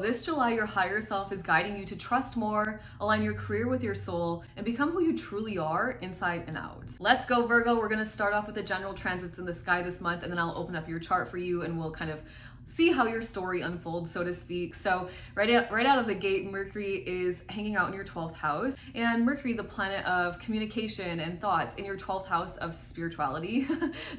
this July, your higher self is guiding you to trust more, align your career with your soul, and become who you truly are inside and out. Let's go, Virgo. We're going to start off with the general transits in the sky this month, and then I'll open up your chart for you and we'll kind of see how your story unfolds, so to speak. So right out of the gate, Mercury is hanging out in your 12th house, and Mercury, the planet of communication and thoughts, in your 12th house of spirituality,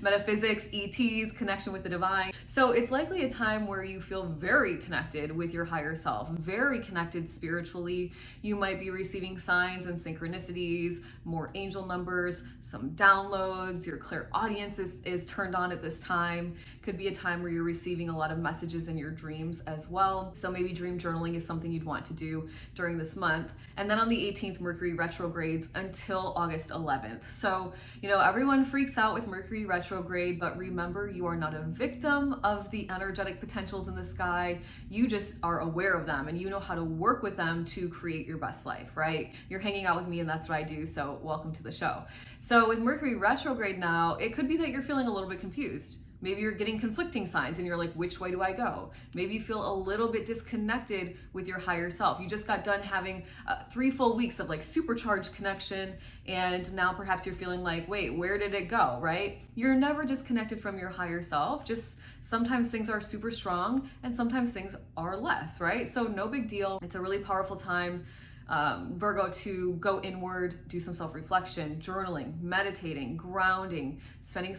metaphysics, ETs, connection with the divine. So it's likely a time where you feel very connected with your higher self, very connected spiritually. You might be receiving signs and synchronicities, more angel numbers, some downloads. Your clairaudience is turned on at this time. Could be a time where you're receiving a lot of messages in your dreams as well. So maybe dream journaling is something you'd want to do during this month. And then on the 18th, Mercury retrogrades until August 11th. So, everyone freaks out with Mercury retrograde, but remember, you are not a victim of the energetic potentials in the sky. You just are aware of them and you know how to work with them to create your best life, right? You're hanging out with me and that's what I do. So welcome to the show. So with Mercury retrograde now, it could be that you're feeling a little bit confused. Maybe you're getting conflicting signs and you're like, which way do I go? Maybe you feel a little bit disconnected with your higher self. You just got done having 3 full weeks of like supercharged connection, and now perhaps you're feeling like, wait, where did it go, right? You're never disconnected from your higher self. Just sometimes things are super strong and sometimes things are less, right? So no big deal. It's a really powerful time, Virgo, to go inward, do some self-reflection, journaling, meditating, grounding, spending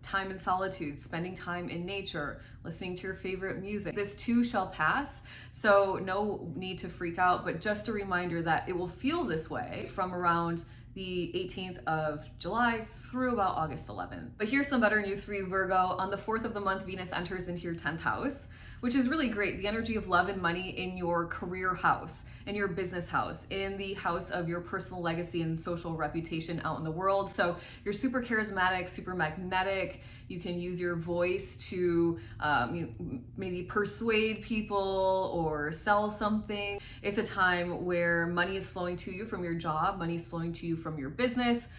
time in solitude, spending time in nature, listening to your favorite music. This too shall pass, so no need to freak out, but just a reminder that it will feel this way from around the 18th of July through about August 11th. But here's some better news for you, Virgo. On the 4th of the month, Venus enters into your 10th house, which is really great. The energy of love and money in your career house, in your business house, in the house of your personal legacy and social reputation out in the world. So you're super charismatic, super magnetic. You can use your voice to maybe persuade people or sell something. It's a time where money is flowing to you from your job, money is flowing to you from your business,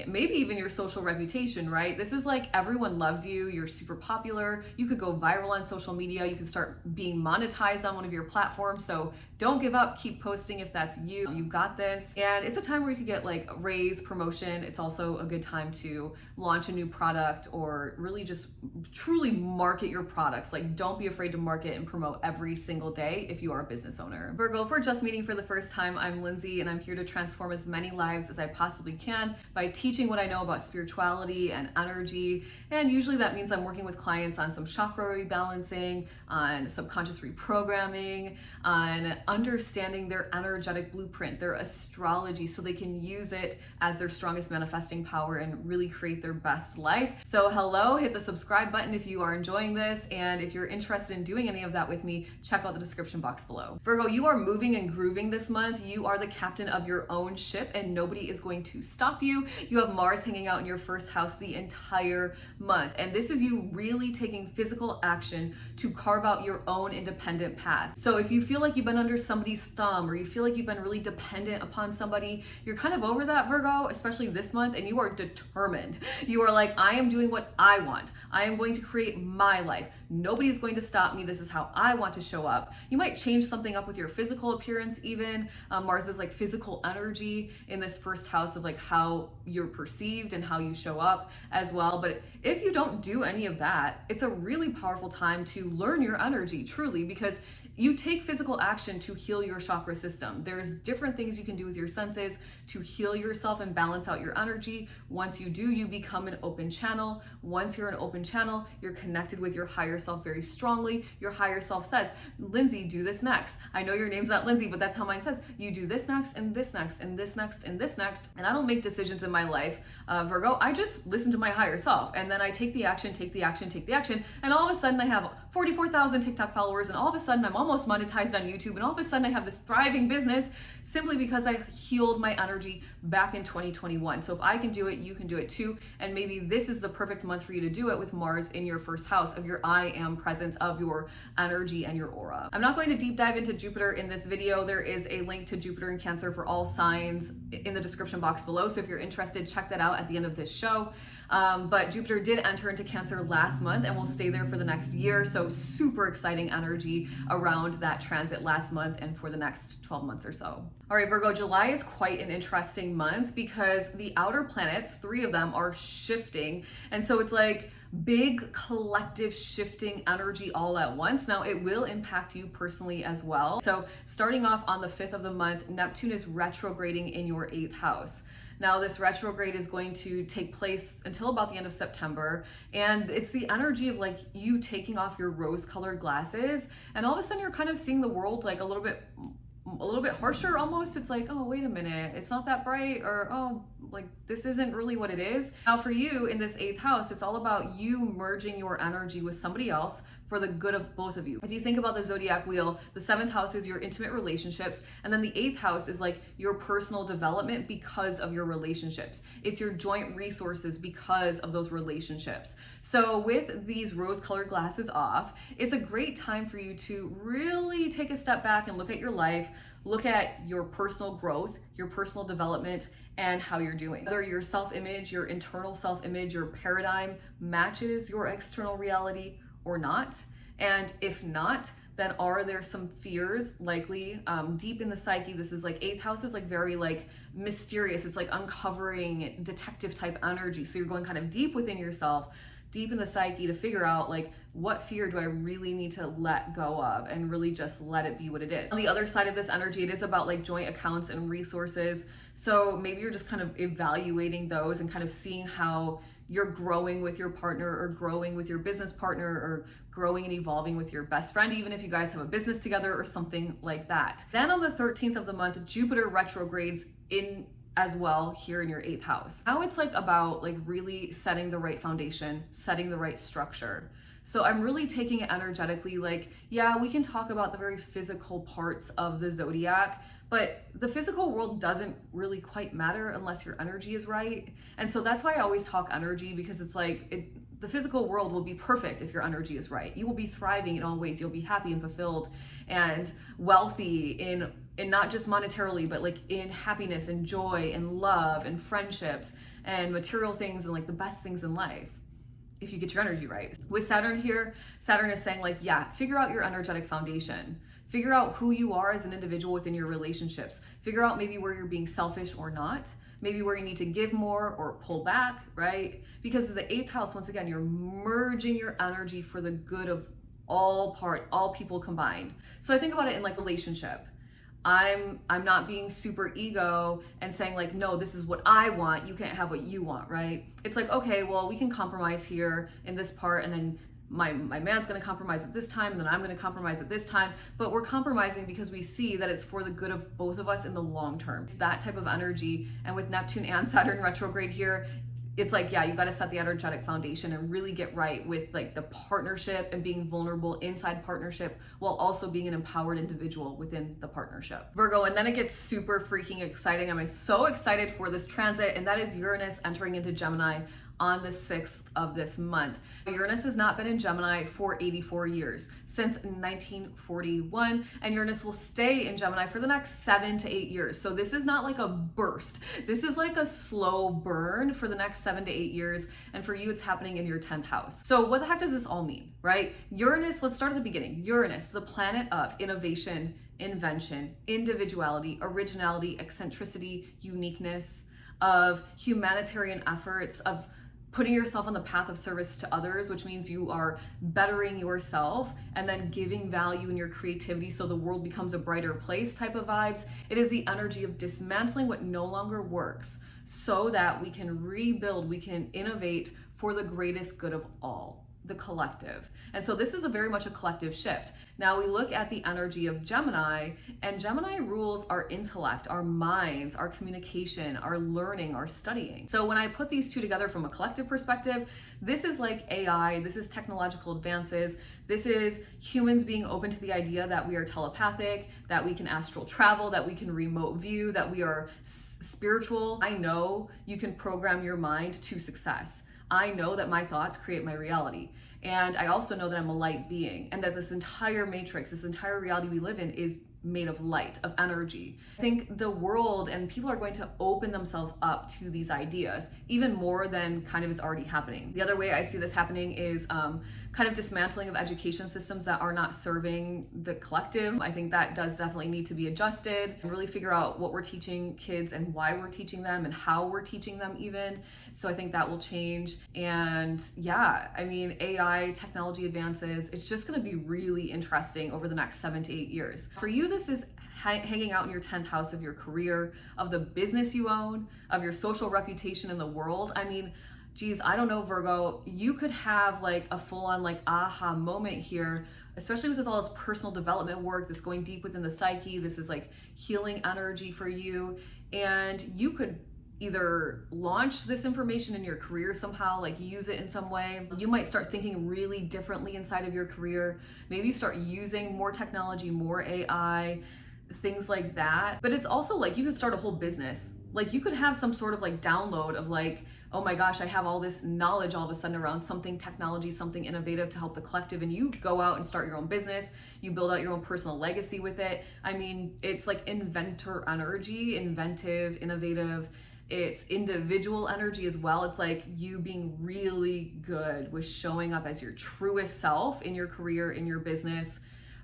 maybe even your social reputation, right? This is like everyone loves you, you're super popular, you could go viral on social media, you could start being monetized on one of your platforms. So don't give up, keep posting if that's you. You got this. And it's a time where you could get like a raise, promotion. It's also a good time to launch a new product or really just truly market your products. Like, don't be afraid to market and promote every single day if you are a business owner. Virgo, if we're just meeting for the first time, I'm Lindsay and I'm here to transform as many lives as I possibly can by teaching what I know about spirituality and energy. And usually that means I'm working with clients on some chakra rebalancing, on subconscious reprogramming, on understanding their energetic blueprint, their astrology, so they can use it as their strongest manifesting power and really create their best life. So hello, hit the subscribe button if you are enjoying this. And if you're interested in doing any of that with me, check out the description box below. Virgo, you are moving and grooving this month. You are the captain of your own ship and nobody is going to stop you. You have Mars hanging out in your first house the entire month. And this is you really taking physical action to carve out your own independent path. So if you feel like you've been under somebody's thumb or you feel like you've been really dependent upon somebody, you're kind of over that, Virgo, especially this month, and you are determined. You are like, I am doing what I want. I am going to create my life. Nobody's going to stop me. This is how I want to show up. You might change something up with your physical appearance even. Mars is like physical energy in this first house of like how you're perceived and how you show up as well. But if you don't do any of that, it's a really powerful time to learn your energy truly, because you take physical action to heal your chakra system. There's different things you can do with your senses to heal yourself and balance out your energy. Once you do, you become an open channel. Once you're an open channel, you're connected with your higher self very strongly. Your higher self says, Lindsay, do this next. I know your name's not Lindsay, but that's how mine says. You do this next and this next and this next and this next. And I don't make decisions in my life, Virgo. I just listen to my higher self and then I take the action, take the action, take the action. And all of a sudden I have 44,000 TikTok followers and all of a sudden I'm almost monetized on YouTube and all of a sudden I have this thriving business simply because I healed my energy back in 2021. So if I can do it, you can do it too. And maybe this is the perfect month for you to do it with Mars in your first house of your I am presence, of your energy and your aura. I'm not going to deep dive into Jupiter in this video. There is a link to Jupiter in Cancer for all signs in the description box below. So if you're interested, check that out at the end of this show. But Jupiter did enter into Cancer last month and will stay there for the next year. So super exciting energy around around that transit last month and for the next 12 months or so. All right, Virgo, July is quite an interesting month because the outer planets, 3 of them, are shifting. And so it's like big collective shifting energy all at once. Now, it will impact you personally as well. So starting off on the 5th of the month, Neptune is retrograding in your 8th house. Now, this retrograde is going to take place until about the end of September, and it's the energy of like you taking off your rose-colored glasses, and all of a sudden you're kind of seeing the world like a little bit harsher almost. It's like, oh, wait a minute, it's not that bright, or oh, like this isn't really what it is. Now for you in this 8th house, it's all about you merging your energy with somebody else for the good of both of you. If you think about the zodiac wheel, the 7th house is your intimate relationships, and then the 8th house is like your personal development because of your relationships. It's your joint resources because of those relationships. So with these rose-colored glasses off, it's a great time for you to really take a step back and look at your life, look at your personal growth, your personal development, and how you're doing. Whether your self-image, your internal self-image, your paradigm matches your external reality or not. And if not, then are there some fears likely deep in the psyche? This is like 8th house is like very like mysterious. It's like uncovering detective type energy. So you're going kind of deep within yourself, deep in the psyche to figure out like what fear do I really need to let go of and really just let it be what it is. On the other side of this energy, it is about like joint accounts and resources. So maybe you're just kind of evaluating those and kind of seeing how you're growing with your partner or growing with your business partner or growing and evolving with your best friend, even if you guys have a business together or something like that. Then on the 13th of the month, Jupiter retrogrades in as well here in your 8th house. Now it's like about like really setting the right foundation, setting the right structure. So I'm really taking it energetically, like, yeah, we can talk about the very physical parts of the zodiac, but the physical world doesn't really quite matter unless your energy is right. And so that's why I always talk energy, because it's like the physical world will be perfect if your energy is right. You will be thriving in all ways. You'll be happy and fulfilled and wealthy in not just monetarily, but like in happiness and joy and love and friendships and material things and like the best things in life, if you get your energy right. With Saturn here, Saturn is saying like, yeah, figure out your energetic foundation. Figure out who you are as an individual within your relationships. Figure out maybe where you're being selfish or not. Maybe where you need to give more or pull back, right? Because of the 8th house, once again, you're merging your energy for the good of all people combined. So I think about it in like relationship. I'm not being super ego and saying like, no, this is what I want, you can't have what you want, right? It's like, okay, well, we can compromise here in this part, and then my man's gonna compromise at this time, and then I'm gonna compromise at this time, but we're compromising because we see that it's for the good of both of us in the long term. It's that type of energy, and with Neptune and Saturn retrograde here, it's like, yeah, you got to set the energetic foundation and really get right with like the partnership and being vulnerable inside partnership while also being an empowered individual within the partnership. Virgo, and then it gets super freaking exciting. I'm so excited for this transit, and that is Uranus entering into Gemini on the 6th of this month. Uranus has not been in Gemini for 84 years, since 1941, and Uranus will stay in Gemini for the next 7 to 8 years. So this is not like a burst. This is like a slow burn for the next 7 to 8 years, and for you, it's happening in your 10th house. So what the heck does this all mean, right? Uranus, let's start at the beginning. Uranus is a planet of innovation, invention, individuality, originality, eccentricity, uniqueness, of humanitarian efforts, of putting yourself on the path of service to others, which means you are bettering yourself and then giving value in your creativity so the world becomes a brighter place type of vibes. It is the energy of dismantling what no longer works so that we can rebuild, we can innovate for the greatest good of all, the collective. And so this is a very much a collective shift. Now we look at the energy of Gemini, and Gemini rules our intellect, our minds, our communication, our learning, our studying. So when I put these two together from a collective perspective, this is like AI, this is technological advances, this is humans being open to the idea that we are telepathic, that we can astral travel, that we can remote view, that we are spiritual. I know you can program your mind to success. I know that my thoughts create my reality. And I also know that I'm a light being, and that this entire matrix, this entire reality we live in is made of light, of energy. I think the world and people are going to open themselves up to these ideas even more than kind of is already happening. The other way I see this happening is kind of dismantling of education systems that are not serving the collective. I think that does definitely need to be adjusted and really figure out what we're teaching kids and why we're teaching them and how we're teaching them even. So I think that will change. And yeah, I mean, AI technology advances, it's just going to be really interesting over the next 7 to 8 years. For you, this is hanging out in your 10th house of your career, of the business you own, of your social reputation in the world. I mean, geez, I don't know, Virgo, you could have like a full-on like aha moment here, especially with all this personal development work, this going deep within the psyche. This is like healing energy for you. And you could either launch this information in your career somehow, like use it in some way. You might start thinking really differently inside of your career. Maybe you start using more technology, more AI, things like that. But it's also like you could start a whole business. Like you could have some sort of like download of like, oh my gosh, I have all this knowledge all of a sudden around something technology, something innovative to help the collective, and you go out and start your own business, you build out your own personal legacy with it. I mean, it's like inventor energy, inventive, innovative. It's individual energy as well. It's like you being really good with showing up as your truest self in your career, in your business,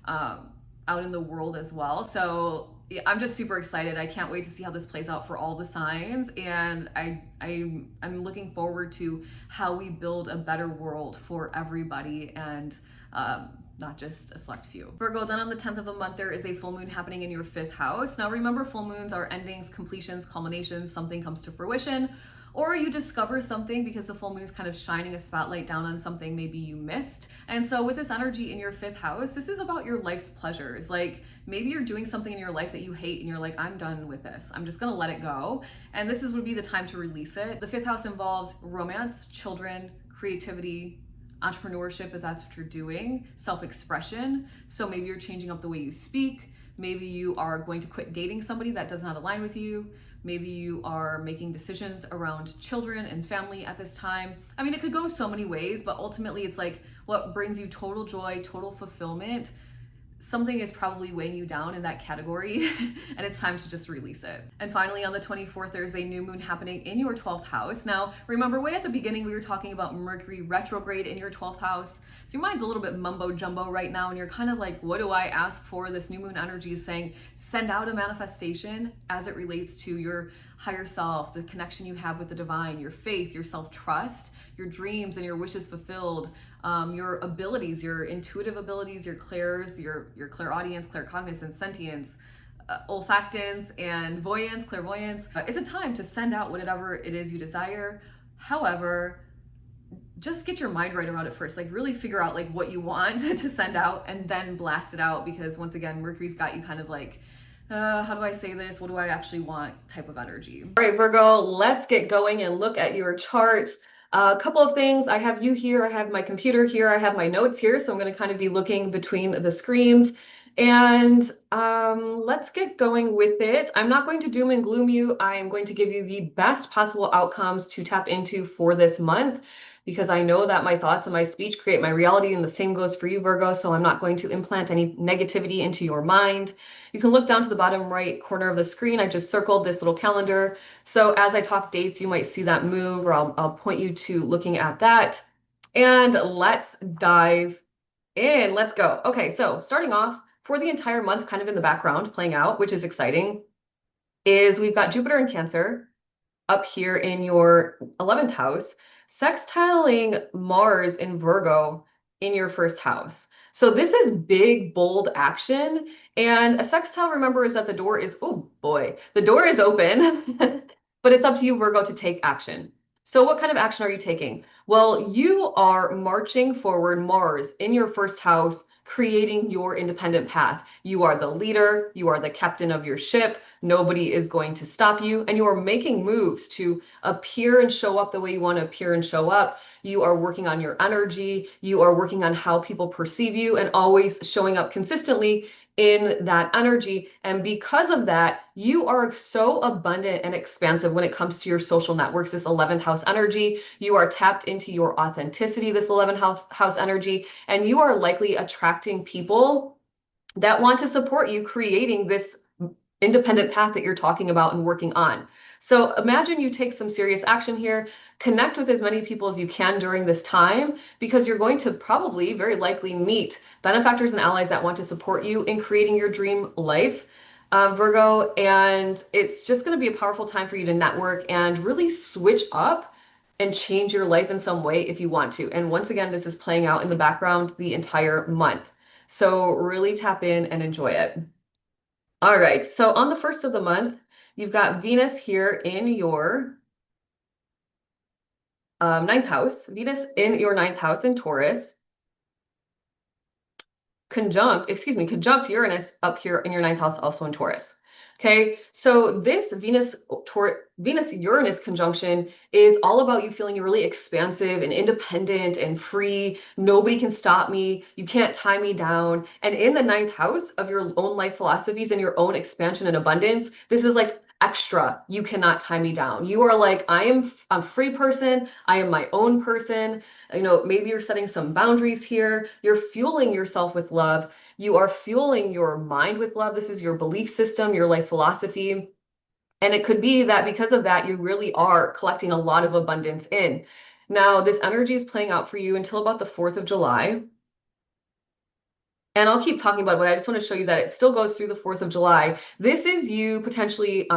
out in the world as well. So yeah, I'm just super excited. I can't wait to see how this plays out for all the signs. And I'm looking forward to how we build a better world for everybody and not just a select few. Virgo, then on the 10th of the month, there is a full moon happening in your 5th house. Now remember, full moons are endings, completions, culminations, something comes to fruition, or you discover something because the full moon is kind of shining a spotlight down on something maybe you missed. And so with this energy in your 5th house, this is about your life's pleasures. Like maybe you're doing something in your life that you hate and you're like, I'm done with this. I'm just gonna let it go. And this would be the time to release it. The 5th house involves romance, children, creativity, entrepreneurship, if that's what you're doing, self-expression. So maybe you're changing up the way you speak. Maybe you are going to quit dating somebody that does not align with you. Maybe you are making decisions around children and family at this time. I mean, it could go so many ways, but ultimately it's like what brings you total joy, total fulfillment. Something is probably weighing you down in that category and it's time to just release it. And finally, on the 24th, there's a new moon happening in your 12th house. Now, remember way at the beginning, we were talking about Mercury retrograde in your 12th house. So your mind's a little bit mumbo jumbo right now and you're kind of like, what do I ask for? This new moon energy is saying, send out a manifestation as it relates to your higher self, the connection you have with the divine, your faith, your self-trust, your dreams and your wishes fulfilled, your abilities, your intuitive abilities, your clairs, your clairaudience, claircognizance, sentience, olfactance, and voyance, clairvoyance. It's a time to send out whatever it is you desire. However, just get your mind right around it first. Like really figure out like what you want to send out and then blast it out, because once again, Mercury's got you kind of like, how do I say this? What do I actually want type of energy. All right, Virgo, let's get going and look at your chart. A couple of things. I have you here, I have my computer here, I have my notes here, so I'm going to kind of be looking between the screens. And let's get going with it. I'm not going to doom and gloom you. I am going to give you the best possible outcomes to tap into for this month, because I know that my thoughts and my speech create my reality, and the same goes for you, Virgo, so I'm not going to implant any negativity into your mind. You can look down to the bottom right corner of the screen. I just circled this little calendar. So as I talk dates, you might see that move, or I'll point you to looking at that. And let's dive in. Let's go. Okay, so starting off for the entire month, kind of in the background playing out, which is exciting, is we've got Jupiter in Cancer up here in your 11th house, sextiling Mars in Virgo in your 1st house. So this is big, bold action. And a sextile, remember, is that the door is, oh boy, the door is open, but it's up to you, Virgo, to take action. So what kind of action are you taking? Well, you are marching forward, Mars in your 1st house, creating your independent path. You are the leader, you are the captain of your ship. Nobody is going to stop you, and you are making moves to appear and show up the way you want to appear and show up. You are working on your energy, you are working on how people perceive you, and always showing up consistently in that energy. And because of that, you are so abundant and expansive when it comes to your social networks, this 11th house energy. You are tapped into your authenticity, this 11th house energy, and you are likely attracting people that want to support you creating this independent path that you're talking about and working on. So imagine you take some serious action here, connect with as many people as you can during this time, because you're going to probably very likely meet benefactors and allies that want to support you in creating your dream life, Virgo. And it's just going to be a powerful time for you to network and really switch up and change your life in some way if you want to. And once again, this is playing out in the background the entire month. So really tap in and enjoy it. All right, so on the first of the month, you've got Venus here in your ninth house, Venus in your ninth house in Taurus, conjunct Uranus up here in your ninth house, also in Taurus. Okay, so this Venus Uranus conjunction is all about you feeling really expansive and independent and free. Nobody can stop me. You can't tie me down. And in the ninth house of your own life philosophies and your own expansion and abundance, this is like extra. You cannot tie me down. You are like, I'm a free person. I am my own person. You know, maybe you're setting some boundaries here. You're fueling yourself with love. You are fueling your mind with love. This is your belief system, your life philosophy. And it could be that because of that, you really are collecting a lot of abundance in. Now, this energy is playing out for you until about the 4th of July. And I'll keep talking about it, but I just want to show you that it still goes through the 4th of July. This is you potentially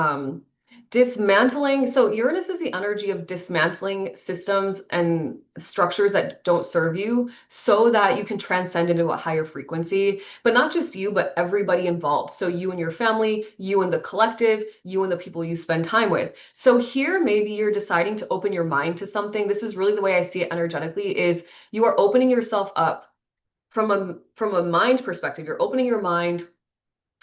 dismantling. So Uranus is the energy of dismantling systems and structures that don't serve you so that you can transcend into a higher frequency, but not just you, but everybody involved. So you and your family, you and the collective, you and the people you spend time with. So here, maybe you're deciding to open your mind to something. This is really the way I see it energetically, is you are opening yourself up from a mind perspective. You're opening your mind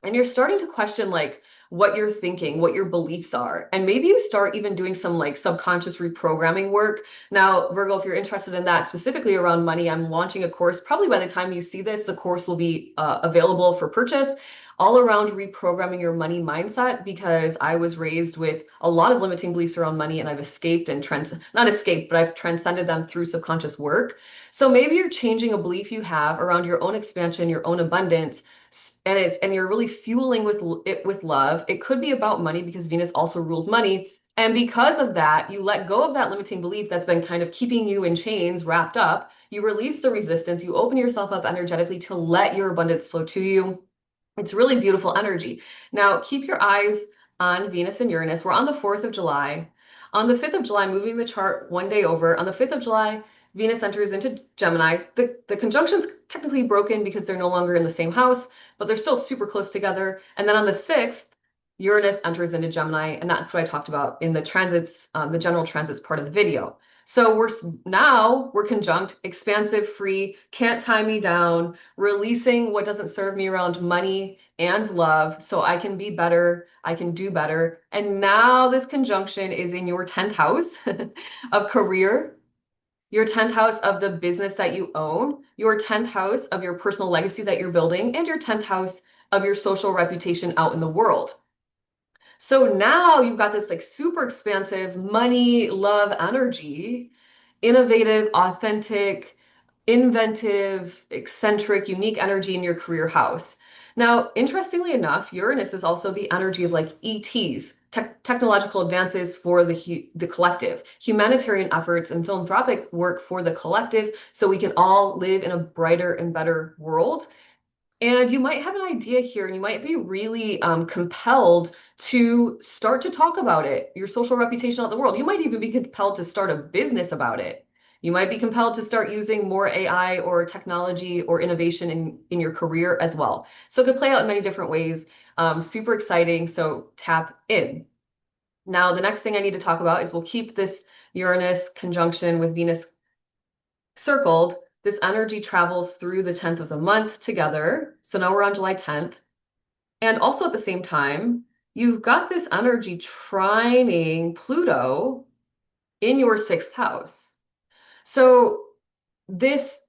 and you're starting to question like what you're thinking, what your beliefs are. And maybe you start even doing some like subconscious reprogramming work. Now, Virgo, if you're interested in that specifically around money, I'm launching a course. Probably by the time you see this, the course will be available for purchase, all around reprogramming your money mindset, because I was raised with a lot of limiting beliefs around money and I've escaped and not escaped, but I've transcended them through subconscious work. So maybe you're changing a belief you have around your own expansion, your own abundance, and you're really fueling it with love. It could be about money because Venus also rules money. And because of that, you let go of that limiting belief that's been kind of keeping you in chains, wrapped up. You release the resistance, you open yourself up energetically to let your abundance flow to you. It's really beautiful energy. Now, keep your eyes on Venus and Uranus. We're on the 4th of July. On the 5th of July, moving the chart one day over, on the 5th of July, Venus enters into Gemini. The conjunction's technically broken because they're no longer in the same house, but they're still super close together. And then on the 6th, Uranus enters into Gemini, and that's what I talked about in the transits, the general transits part of the video. So we're conjunct, expansive, free, can't tie me down, releasing what doesn't serve me around money and love so I can be better, I can do better. And now this conjunction is in your 10th house of career, your 10th house of the business that you own, your 10th house of your personal legacy that you're building, and your 10th house of your social reputation out in the world. So now you've got this like super expansive money, love energy, innovative, authentic, inventive, eccentric, unique energy in your career house. Now, interestingly enough, Uranus is also the energy of like ETs, technological advances for the collective, humanitarian efforts and philanthropic work for the collective, so we can all live in a brighter and better world. And you might have an idea here, and you might be really compelled to start to talk about it, your social reputation out in the world. You might even be compelled to start a business about it. You might be compelled to start using more AI or technology or innovation in your career as well. So it could play out in many different ways. Super exciting. So tap in. Now, the next thing I need to talk about is we'll keep this Uranus conjunction with Venus circled. This energy travels through the 10th of the month together. So now we're on July 10th. And also at the same time, you've got this energy trining Pluto in your 6th house. So this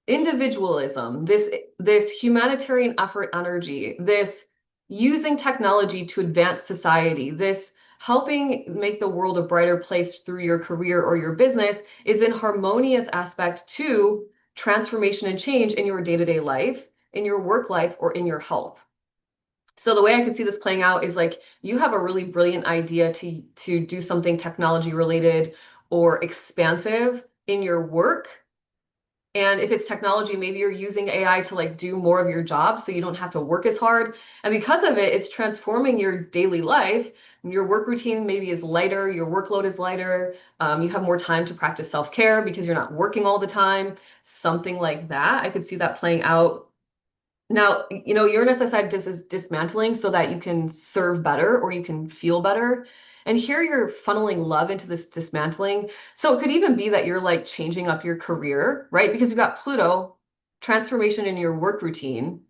individualism, this humanitarian effort energy, this using technology to advance society, this helping make the world a brighter place through your career or your business is in harmonious aspect to transformation and change in your day-to-day life in your work life or in your health. So the way I could see this playing out is like you have a really brilliant idea to do something technology related or expansive in your work. And if it's technology, maybe you're using AI to like do more of your job so you don't have to work as hard. And because of it, it's transforming your daily life. Your work routine maybe is lighter, your workload is lighter. You have more time to practice self-care because you're not working all the time, something like that. I could see that playing out. Now, Uranus, I said, this is dismantling so that you can serve better or you can feel better. And here you're funneling love into this dismantling. So it could even be that you're like changing up your career, right? Because you've got Pluto, transformation in your work routine,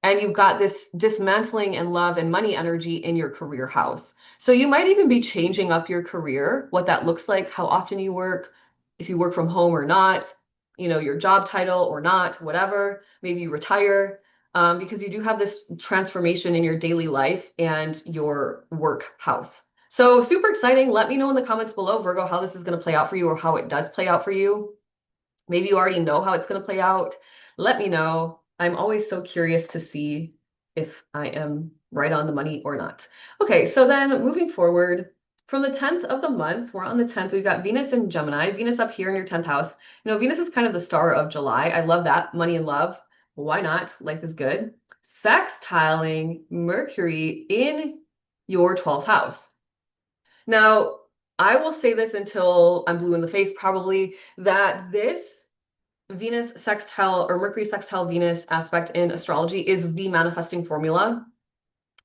and you've got this dismantling and love and money energy in your career house. So you might even be changing up your career, what that looks like, how often you work, if you work from home or not, your job title or not, whatever. Maybe you retire, because you do have this transformation in your daily life and your work house. So super exciting. Let me know in the comments below, Virgo, how this is going to play out for you or how it does play out for you. Maybe you already know how it's going to play out. Let me know. I'm always so curious to see if I am right on the money or not. Okay, so then moving forward, from the 10th of the month, we're on the 10th, we've got Venus in Gemini, Venus up here in your 10th house. Venus is kind of the star of July. I love that. Money and love. Why not? Life is good. Sextiling Mercury in your 12th house. Now, I will say this until I'm blue in the face, probably, that this Venus sextile or Mercury sextile Venus aspect in astrology is the manifesting formula.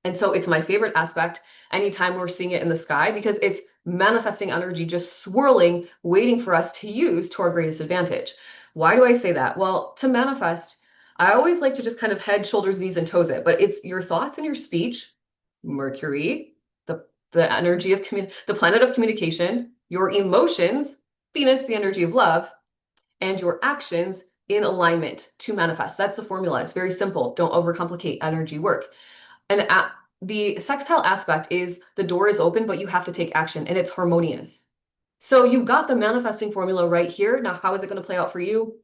And so it's my favorite aspect anytime we're seeing it in the sky because it's manifesting energy just swirling, waiting for us to use to our greatest advantage. Why do I say that? Well, to manifest, I always like to just kind of head, shoulders, knees, and toes it, but it's your thoughts and your speech, Mercury, the energy of the planet of communication, your emotions, Venus, the energy of love, and your actions in alignment to manifest. That's the formula. It's very simple. Don't overcomplicate energy work. And the sextile aspect is the door is open, but you have to take action and it's harmonious. So you got the manifesting formula right here. Now, how is it going to play out for you?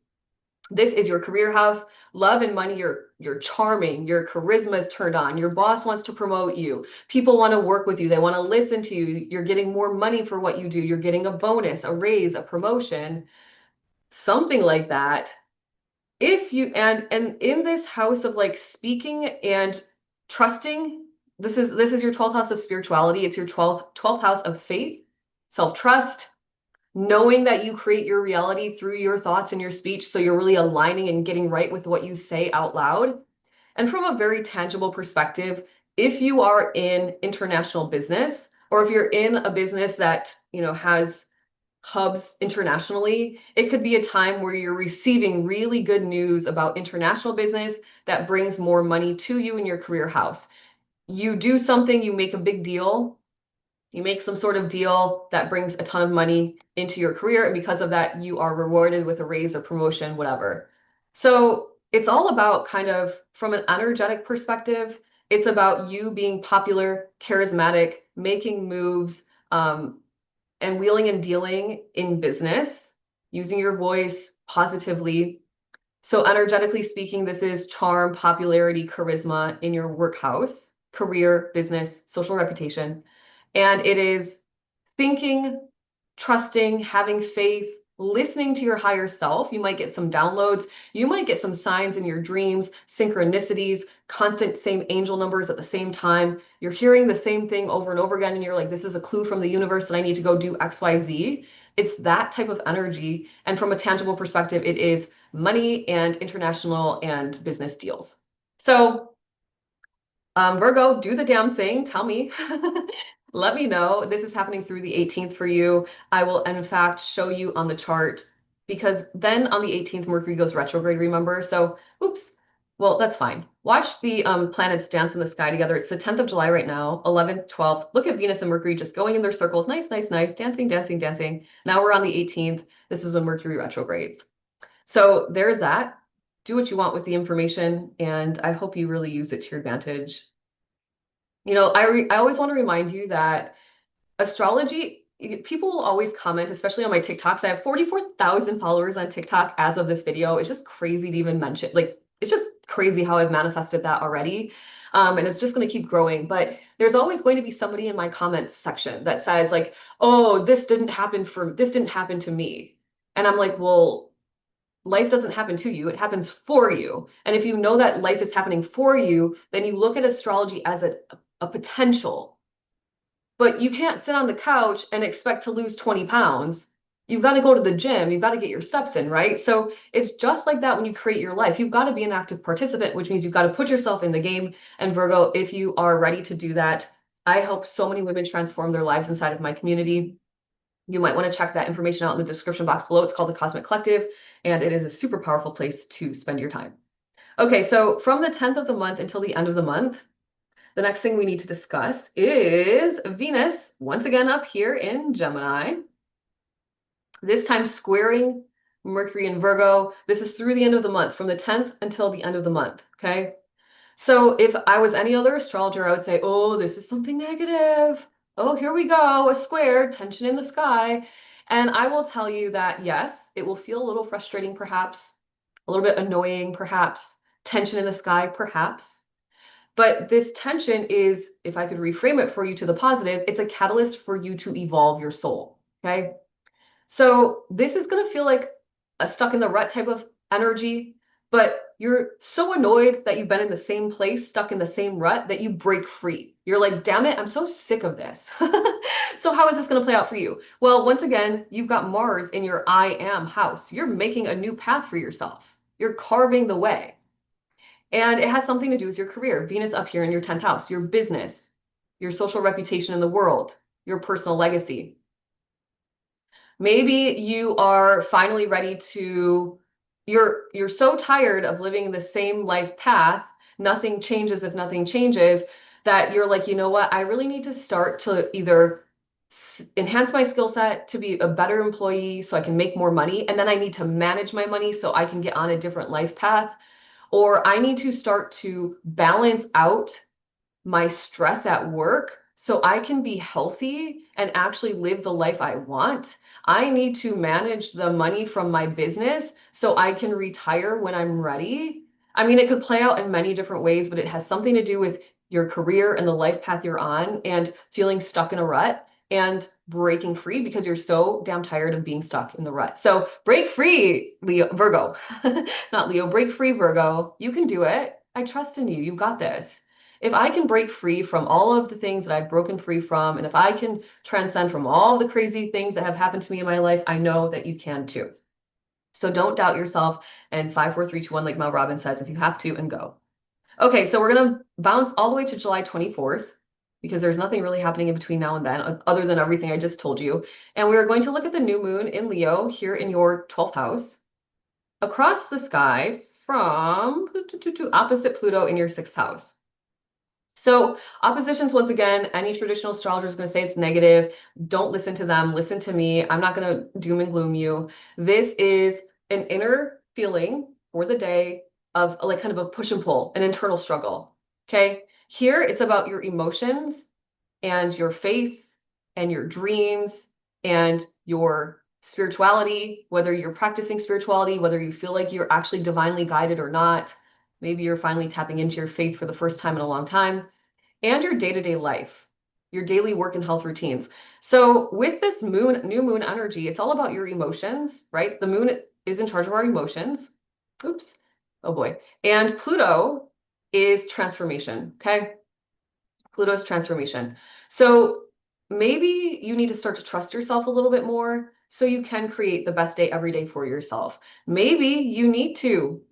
This is your career house, love and money. You're charming. Your charisma is turned on. Your boss wants to promote you. People want to work with you. They want to listen to you. You're getting more money for what you do. You're getting a bonus, a raise, a promotion, something like that. If you and in this house of like speaking and trusting, this is your 12th house of spirituality. It's your 12th house of faith, self-trust, knowing that you create your reality through your thoughts and your speech. So you're really aligning and getting right with what you say out loud. And from a very tangible perspective, if you are in international business, or if you're in a business that, has hubs internationally, it could be a time where you're receiving really good news about international business that brings more money to you in your career house. You do something, you make a big deal, you make some sort of deal that brings a ton of money into your career. And because of that, you are rewarded with a raise, a promotion, whatever. So it's all about kind of from an energetic perspective, it's about you being popular, charismatic, making moves, and wheeling and dealing in business, using your voice positively. So energetically speaking, this is charm, popularity, charisma in your work house, career, business, social reputation. And it is thinking, trusting, having faith, listening to your higher self. You might get some downloads. You might get some signs in your dreams, synchronicities, constant same angel numbers at the same time. You're hearing the same thing over and over again, and you're like, this is a clue from the universe that I need to go do XYZ. It's that type of energy. And from a tangible perspective, it is money and international and business deals. So Virgo, do the damn thing. Tell me. Let me know. This is happening through the 18th for you. I will, in fact, show you on the chart because then on the 18th, Mercury goes retrograde, remember? So, oops. Well, that's fine. Watch the planets dance in the sky together. It's the 10th of July right now, 11th, 12th. Look at Venus and Mercury just going in their circles. Nice, nice, nice. Dancing, dancing, dancing. Now we're on the 18th. This is when Mercury retrogrades. So there's that. Do what you want with the information, and I hope you really use it to your advantage. I always want to remind you that astrology, people will always comment, especially on my TikToks. I have 44,000 followers on TikTok as of this video. It's just crazy to even mention, like it's just crazy how I've manifested that already. And it's just going to keep growing. But there's always going to be somebody in my comments section that says like, "Oh, this didn't happen to me." And I'm like, "Well, life doesn't happen to you, it happens for you." And if you know that life is happening for you, then you look at astrology as a potential. But you can't sit on the couch and expect to lose 20 pounds. You've got to go to the gym. You've got to get your steps in, right? So it's just like that when you create your life. You've got to be an active participant, which means you've got to put yourself in the game. And Virgo, if you are ready to do that, I help so many women transform their lives inside of my community. You might want to check that information out in the description box below. It's called the Cosmic Collective, and it is a super powerful place to spend your time. Okay, so from the 10th of the month until the end of the month, the next thing we need to discuss is Venus, once again up here in Gemini, this time squaring Mercury in Virgo. This is through the end of the month, from the 10th until the end of the month, okay? So if I was any other astrologer, I would say, oh, this is something negative. Oh, here we go, a square, tension in the sky. And I will tell you that, yes, it will feel a little frustrating, perhaps, a little bit annoying, perhaps, tension in the sky, perhaps. But this tension is, if I could reframe it for you to the positive, it's a catalyst for you to evolve your soul. Okay. So this is going to feel like a stuck in the rut type of energy, but you're so annoyed that you've been in the same place, stuck in the same rut, that you break free. You're like, damn it, I'm so sick of this. So how is this going to play out for you? Well, once again, you've got Mars in your I am house. You're making a new path for yourself. You're carving the way. And it has something to do with your career. Venus up here in your 10th house, your business, your social reputation in the world, your personal legacy. Maybe you are finally ready to, you're so tired of living the same life path, nothing changes if nothing changes, that you're like, you know what, I really need to start to either enhance my skill set to be a better employee so I can make more money, and then I need to manage my money so I can get on a different life path, or I need to start to balance out my stress at work so I can be healthy and actually live the life I want. I need to manage the money from my business so I can retire when I'm ready. I mean, it could play out in many different ways, but it has something to do with your career and the life path you're on and feeling stuck in a rut and breaking free because you're so damn tired of being stuck in the rut. So break free, Leo, Virgo, not Leo, break free, Virgo. You can do it. I trust in you. You've got this. If I can break free from all of the things that I've broken free from, and if I can transcend from all the crazy things that have happened to me in my life, I know that you can too. So don't doubt yourself. And 5, 4, 3, 2, 1, like Mel Robbins says, if you have to, and go. Okay, so we're going to bounce all the way to July 24th because there's nothing really happening in between now and then other than everything I just told you. And we are going to look at the new moon in Leo here in your 12th house across the sky from opposite Pluto in your 6th house. So oppositions, once again, any traditional astrologer is going to say it's negative. Don't listen to them. Listen to me. I'm not going to doom and gloom you. This is an inner feeling for the day of like kind of a push and pull, an internal struggle. Okay. Here it's about your emotions and your faith and your dreams and your spirituality, whether you're practicing spirituality, whether you feel like you're actually divinely guided or not. Maybe you're finally tapping into your faith for the first time in a long time, and your day-to-day life, your daily work and health routines. So with this new moon energy, it's all about your emotions, right? The moon is in charge of our emotions. Oops. Oh boy. And Pluto is transformation. Okay. Pluto's transformation. So maybe you need to start to trust yourself a little bit more so you can create the best day every day for yourself. Maybe you need to,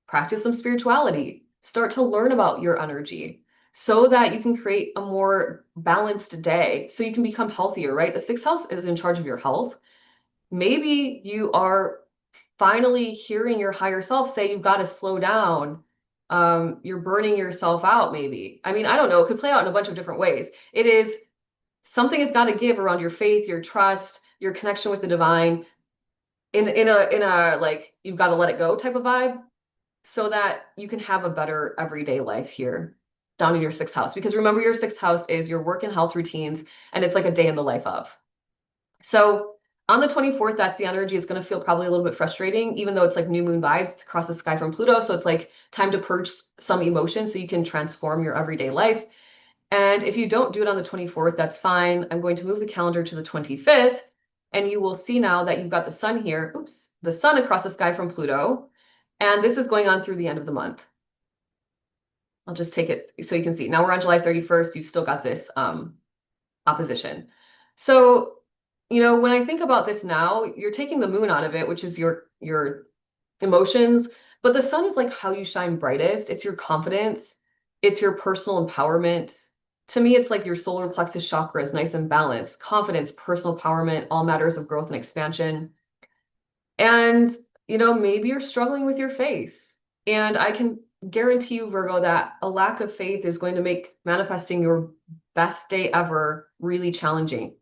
practice some spirituality, start to learn about your energy so that you can create a more balanced day so you can become healthier, right? The 6th house is in charge of your health. Maybe you are finally hearing your higher self say you've got to slow down. You're burning yourself out, maybe. I mean, I don't know. It could play out in a bunch of different ways. It is something has got to give around your faith, your trust, your connection with the divine in a like you've got to let it go type of vibe so that you can have a better everyday life here down in your 6th house. Because remember, your 6th house is your work and health routines, and it's like a day in the life of. So On the 24th, that's the energy. It's going to feel probably a little bit frustrating, even though it's like new moon vibes across the sky from Pluto. So it's like time to purge some emotion so you can transform your everyday life. And if you don't do it on the 24th, that's fine. I'm going to move the calendar to the 25th, and you will see now that you've got the sun here. Oops, the sun across the sky from Pluto. And this is going on through the end of the month. I'll just take it so you can see. Now we're on July 31st. You've still got this opposition. So, when I think about this now, you're taking the moon out of it, which is your emotions, but the sun is like how you shine brightest. It's your confidence. It's your personal empowerment. To me, it's like your solar plexus chakra is nice and balanced. Confidence, personal empowerment, all matters of growth and expansion. And, maybe you're struggling with your faith. And I can guarantee you, Virgo, that a lack of faith is going to make manifesting your best day ever really challenging.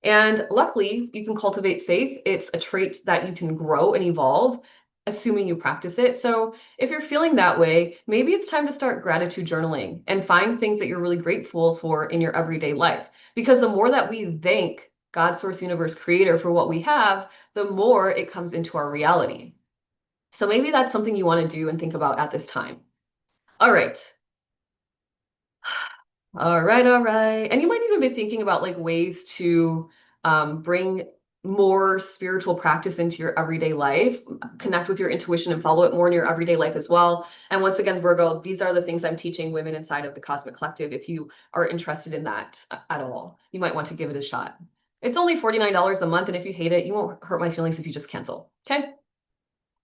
And luckily, you can cultivate faith. It's a trait that you can grow and evolve, assuming you practice it. So if you're feeling that way, maybe it's time to start gratitude journaling and find things that you're really grateful for in your everyday life. Because the more that we thank God, Source, Universe, Creator for what we have, the more it comes into our reality. So maybe that's something you want to do and think about at this time. All right. All right, all right. And you might even be thinking about like ways to bring more spiritual practice into your everyday life, connect with your intuition and follow it more in your everyday life as well. And once again, Virgo, these are the things I'm teaching women inside of the Cosmic Collective. If you are interested in that at all, you might want to give it a shot. It's only $49 a month, and if you hate it, you won't hurt my feelings if you just cancel. Okay?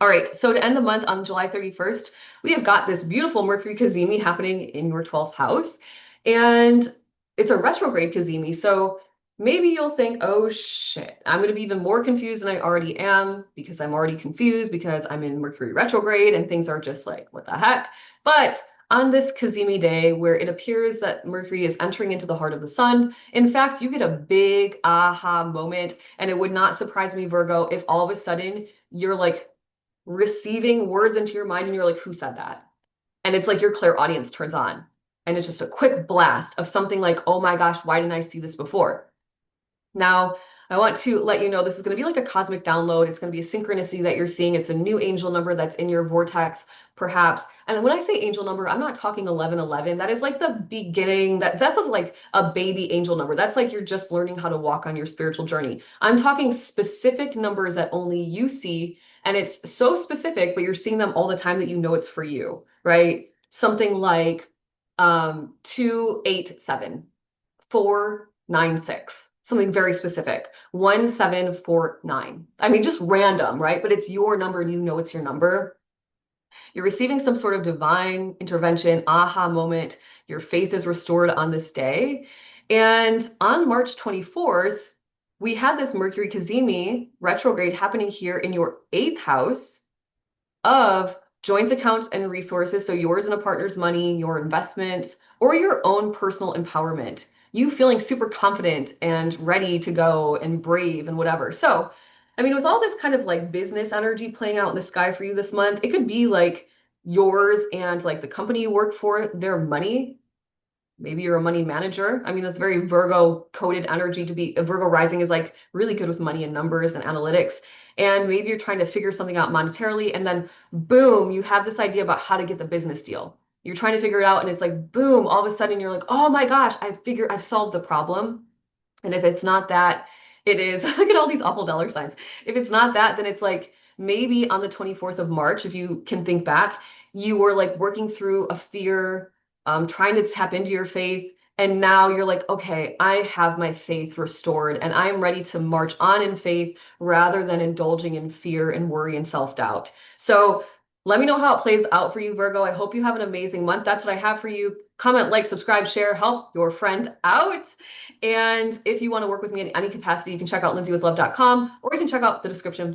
All right, so to end the month on July 31st, we have got this beautiful Mercury Cazimi happening in your 12th house. And it's a retrograde Cazimi. So maybe you'll think, oh shit, I'm going to be even more confused than I already am because I'm already confused because I'm in Mercury retrograde and things are just like, what the heck? But on this Cazimi day where it appears that Mercury is entering into the heart of the sun, in fact, you get a big aha moment. And it would not surprise me, Virgo, if all of a sudden you're like, receiving words into your mind and you're like, who said that? And it's like your clairaudience turns on and it's just a quick blast of something like, oh my gosh, why didn't I see this before? Now, I want to let you know this is going to be like a cosmic download. It's going to be a synchronicity that you're seeing. It's a new angel number that's in your vortex, perhaps. And when I say angel number, I'm not talking 1111. That is like the beginning. That's like a baby angel number. That's like you're just learning how to walk on your spiritual journey. I'm talking specific numbers that only you see. And it's so specific, but you're seeing them all the time that you know it's for you, right? Something like 287. 496, something very specific. 1749. I mean, just random, right? But it's your number and you know it's your number. You're receiving some sort of divine intervention, aha moment. Your faith is restored on this day. And on March 24th, we had this Mercury Cazimi retrograde happening here in your 8th house of joint accounts and resources. So yours and a partner's money, your investments, or your own personal empowerment. You feeling super confident and ready to go and brave and whatever. So, I mean, with all this kind of like business energy playing out in the sky for you this month, it could be like yours and like the company you work for, their money. Maybe you're a money manager. I mean, that's very Virgo coded energy. To be a Virgo rising is like really good with money and numbers and analytics. And maybe you're trying to figure something out monetarily, and then boom, you have this idea about how to get the business deal. You're trying to figure it out, and it's like boom, all of a sudden you're like, oh my gosh, I've solved the problem. And if it's not that, it is, look at all these awful dollar signs. If it's not that, then it's like maybe on the 24th of March, if you can think back, you were like working through a fear, trying to tap into your faith. And now you're like, okay, I have my faith restored and I'm ready to march on in faith rather than indulging in fear and worry and self-doubt. So let me know how it plays out for you, Virgo. I hope you have an amazing month. That's what I have for you. Comment, like, subscribe, share, help your friend out. And if you want to work with me in any capacity, you can check out lindsaywithlove.com or you can check out the description